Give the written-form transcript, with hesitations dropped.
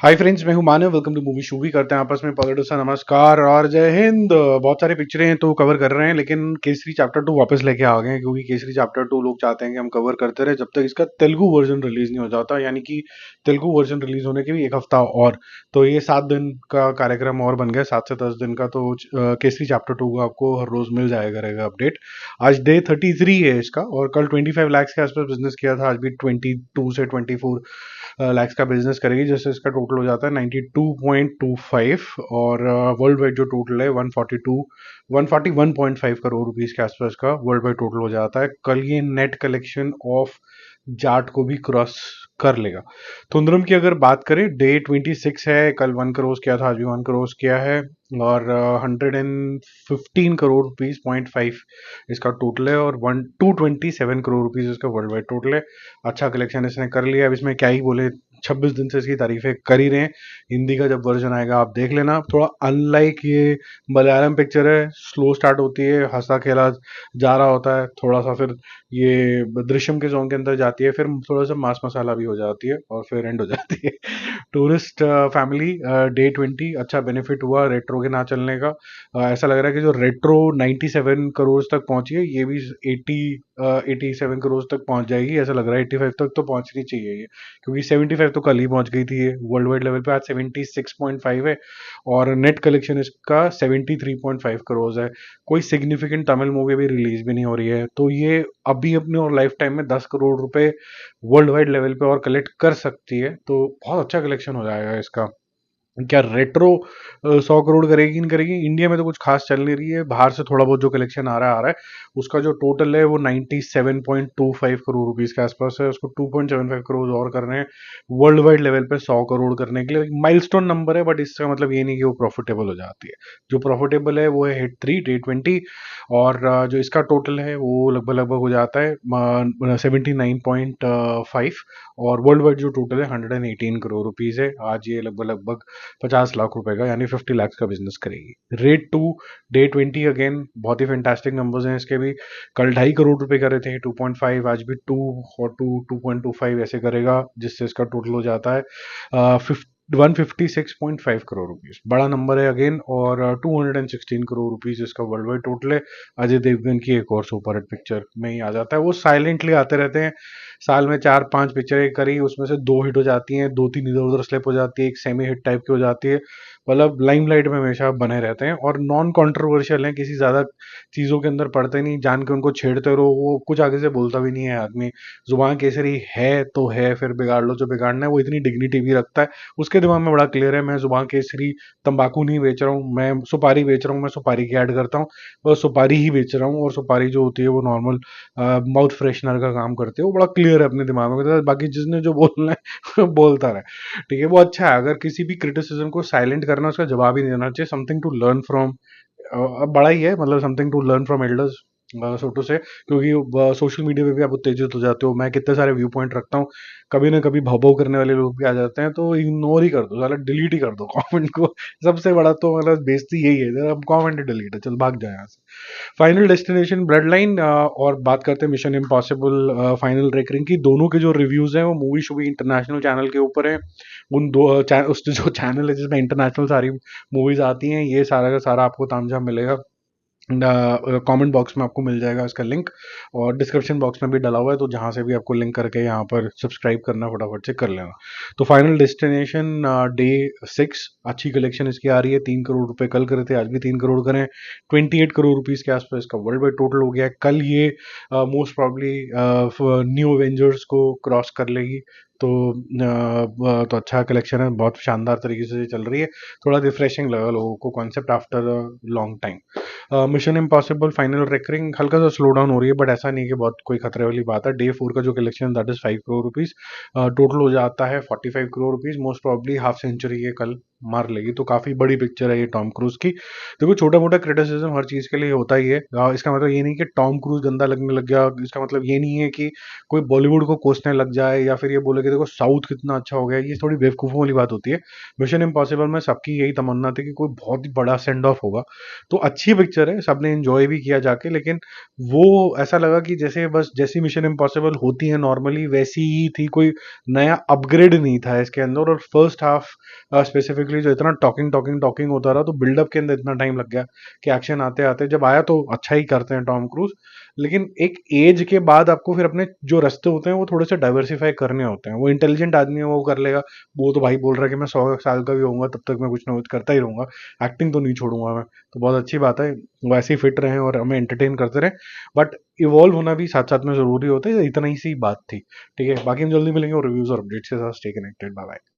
हाय friends, मैं हूं Manav. Welcome to movie shoovie. करते हैं आपस में पॉलिटिक्स सा नमस्कार और जय हिंद। बहुत सारी पिक्चरें हैं तो कवर कर रहे हैं, लेकिन केसरी चैप्टर 2 वापस लेके आ गए हैं क्योंकि केसरी चैप्टर 2 लोग चाहते हैं कि हम कवर करते रहे जब तक इसका तेलुगु वर्जन रिलीज नहीं हो जाता। यानी कि तेलुगु वर्जन रिलीज होने के भी एक हफ्ता और, तो ये 7 दिन का कार्यक्रम और बन गया, 7 से 10 दिन का। तो केसरी चैप्टर 2 का आपको हर रोज मिल जाएगा रहेगा अपडेट। आज डे 33 है इसका, और कल 25 लाख के आसपास बिजनेस किया था। आज भी 22 से 24 लाख का बिजनेस करेगी, जिससे इसका टोटल हो जाता है 92.25। और वर्ल्ड वाइड जो टोटल है 141.5 करोड़ रुपीस के आसपास का वर्ल्ड वाइड टोटल हो जाता है। कल ये नेट कलेक्शन ऑफ जाट को भी क्रॉस कर लेगा। थुंदरम की अगर बात करें, डे 26 है, कल 1 करोड़ किया था, आज भी 1 करोड़ किया है। और 115 करोड़ रुपीज 0.5 इसका टोटल है, और 227 करोड़ रुपीज इसका वर्ल्ड वाइड टोटल है। अच्छा कलेक्शन इसने कर लिया। अब इसमें क्या ही बोले, 26 दिन से इसकी तारीफें कर ही रहे हैं। हिंदी का जब वर्जन आएगा आप देख लेना। थोड़ा अनलाइक ये मलयालम पिक्चर है, स्लो स्टार्ट होती है, हंसा खेला जा रहा होता है, थोड़ा सा फिर ये दृश्यम के जोन के अंदर जाती है, फिर थोड़ा सा मास मसाला भी हो जाती है, और फिर एंड हो जाती है। टूरिस्ट फैमिली डे 20 अच्छा बेनिफिट हुआ रेट्रो के ना चलने का। ऐसा लग रहा है कि जो रेट्रो 97 करोड़ तक पहुंची है, ये भी 87 करोड़ तक पहुंच जाएगी। ऐसा लग रहा है 85 तक तो पहुंचनी चाहिए ये, क्योंकि 75 तो कल ही पहुंच गई थी ये वर्ल्ड वाइड लेवल पे। आज 76.5 है, और नेट कलेक्शन इसका 73.5 करोड़ है। कोई सिग्निफिकेंट तमिल मूवी अभी रिलीज भी नहीं हो रही है, तो ये अभी अपने और लाइफ टाइम में 10 करोड़ रुपए वर्ल्ड वाइड लेवल पे और कलेक्ट कर सकती है। तो बहुत अच्छा कलेक्शन हो जाएगा इसका। क्या रेट्रो 100 करोड़ करेगी नहीं करेगी, इंडिया में तो कुछ खास चल नहीं रही है। बाहर से थोड़ा बहुत जो कलेक्शन आ रहा है, उसका जो टोटल है वो 97.25 करोड़ रुपीस के आसपास है। उसको 2.75 करोड़ और करने हैं वर्ल्ड वाइड लेवल पे 100 करोड़ करने के लिए। माइलस्टोन नंबर है, बट इसका मतलब ये नहीं कि वो प्रॉफिटेबल हो जाती है। जो प्रॉफिटेबल है वो है हिट 3 डे 20। और जो इसका टोटल है वो लगभग लगभग हो जाता है 79.5। और वर्ल्ड वाइड जो टोटल है 118 करोड़ रुपीज है। आज ये लगभग लगभग 50 लाख रुपए का, यानी 50 लाख का बिजनेस करेगी। रेट 2 डे 20 अगेन बहुत ही फैंटास्टिक नंबर्स हैं इसके भी। कल 2.5 करोड़ रुपए करे थे 2.5, आज भी 2 और 2.25 ऐसे करेगा, जिससे इसका टोटल हो जाता है 156.5 करोड़ रुपीज। बड़ा नंबर है अगेन। और 216 करोड़ रुपीज इसका वर्ल्ड वाइड टोटल है। अजय देवगन की एक और सुपर हिट पिक्चर में ही आ जाता है। वो साइलेंटली आते रहते हैं, साल में 4-5 पिक्चरें करी, उसमें से 2 हिट हो जाती हैं, 2-3 इधर उधर स्लिप हो जाती है, एक सेमी हिट टाइप की हो जाती है। मतलब लाइमलाइट में हमेशा बने रहते हैं, और नॉन कंट्रोवर्शियल हैं, किसी ज्यादा चीजों के अंदर पड़ते नहीं, जान के उनको छेड़ते रहो, वो कुछ आगे से बोलता भी नहीं है आदमी। जुबान केसरी है तो है, फिर बिगाड़ लो जो बिगाड़ना है। वो इतनी डिग्निटी भी रखता है, उसके दिमाग में बड़ा क्लियर है, मैं जुबान केसरी तंबाकू नहीं बेच रहा हूँ, मैं सुपारी बेच रहा हूँ, मैं सुपारी की ऐड करता हूँ, और सुपारी ही बेच रहा हूँ। और सुपारी जो होती है वो नॉर्मल माउथ फ्रेशनर का काम करती है। वो बड़ा क्लियर है अपने दिमाग में, बाकी जिसने जो बोलना है बोलता रहे। ठीक है, वो अच्छा है। अगर किसी भी क्रिटिसिज्म को साइलेंट करना, उसका जवाब ही नहीं देना चाहिए। समथिंग टू लर्न फ्रॉम, अब बड़ा ही है, मतलब something to learn from elders, so to say. क्योंकि सोशल मीडिया पे भी आप उत्तेजित हो जाते हो। मैं कितने सारे व्यू पॉइंट रखता हूँ, कभी ना कभी भाव करने वाले लोग भी आ जाते हैं, तो इग्नोर ही कर दो, साला डिलीट ही कर दो कमेंट को। सबसे बड़ा तो मतलब बेइज्जती यही है, अब कमेंट डिलीट है, चल भाग जाए यहाँ से। फाइनल डेस्टिनेशन ब्लड लाइन, और बात करते हैं मिशन इम्पॉसिबल फाइनल रेकरिंग की। दोनों के जो रिव्यूज हैं वो मूवी शूवी इंटरनेशनल चैनल के ऊपर है। उन दो उस जो चैनल है जिसमें इंटरनेशनल सारी मूवीज आती हैं, ये सारा का सारा आपको तामझाम मिलेगा। कमेंट बॉक्स में आपको मिल जाएगा इसका लिंक, और डिस्क्रिप्शन बॉक्स में भी डला हुआ है, तो जहां से भी आपको लिंक करके यहाँ पर सब्सक्राइब करना फटाफट से कर लेना। तो फाइनल डेस्टिनेशन डे 6 अच्छी कलेक्शन इसकी आ रही है। 3 करोड़ रुपए कल करे थे, आज भी 3 करोड़ करें। 28 करोड़ रुपीज के आसपास इसका वर्ल्ड वाइड टोटल हो गया है। कल ये मोस्ट प्रॉब्ली न्यू एवेंजर्स को क्रॉस कर लेगी। तो तो अच्छा कलेक्शन है, बहुत शानदार तरीके से चल रही है। थोड़ा रिफ्रेशिंग लगा लोगों को concept after a long time. Mission impossible final recurring हल्का सा स्लो डाउन हो रही है, बट ऐसा नहीं कि बहुत कोई खतरे वाली बात है। डे 4 का जो collection that is 5 crore rupees, total हो जाता है 45 crore rupees. Most probably half century है कल मार लेगी। तो काफ़ी बड़ी पिक्चर है ये टॉम क्रूज़ की। देखो छोटा-मोटा क्रिटिसिज़्म हर चीज़ के लिए होता ही है। इसका मतलब ये नहीं कि टॉम क्रूज़ गंदा लगने लग गया, इसका मतलब ये नहीं है कि कोई बॉलीवुड को कोसने लग जाए या फिर ये बोले कि देखो साउथ कितना अच्छा हो गया, ये थोड़ी बेवकूफ़ों वाली बात होती है। मिशन इम्पॉसिबल में सबकी यही तमन्ना थी कि कोई बहुत ही बड़ा सेंड ऑफ होगा। तो अच्छी पिक्चर है, सबने एन्जॉय भी किया जाके, लेकिन वो ऐसा लगा कि जैसे बस जैसी मिशन इम्पॉसिबल होती है नॉर्मली वैसी ही थी, कोई नया अपग्रेड नहीं था इसके अंदर। और फर्स्ट हाफ स्पेसिफिकली जो इतना टॉकिंग टॉकिंग टॉकिंग होता रहा, तो बिल्डअप के अंदर इतना टाइम लग गया कि एक्शन आते आते जब आया तो अच्छा ही करते हैं टॉम क्रूज। लेकिन एक एज के बाद आपको फिर अपने जो रास्ते होते हैं वो थोड़े से डाइवर्सिफाई करने होते हैं। वो इंटेलिजेंट आदमी है, वो कर लेगा। वो तो भाई बोल रहा है कि मैं 100 साल का भी होऊंगा तब तक मैं कुछ ना कुछ करता ही रहूंगा, एक्टिंग तो नहीं छोड़ूंगा मैं। तो बहुत अच्छी बात है, वो ऐसे ही फिट रहे और हमें एंटरटेन करते रहे। बट इवॉल्व होना भी साथ साथ में जरूरी होता है, इतना ही सी बात थी। ठीक है, बाकी हम जल्दी मिलेंगे और रिव्यूज और अपडेट्स के साथ। Stay connected, bye bye.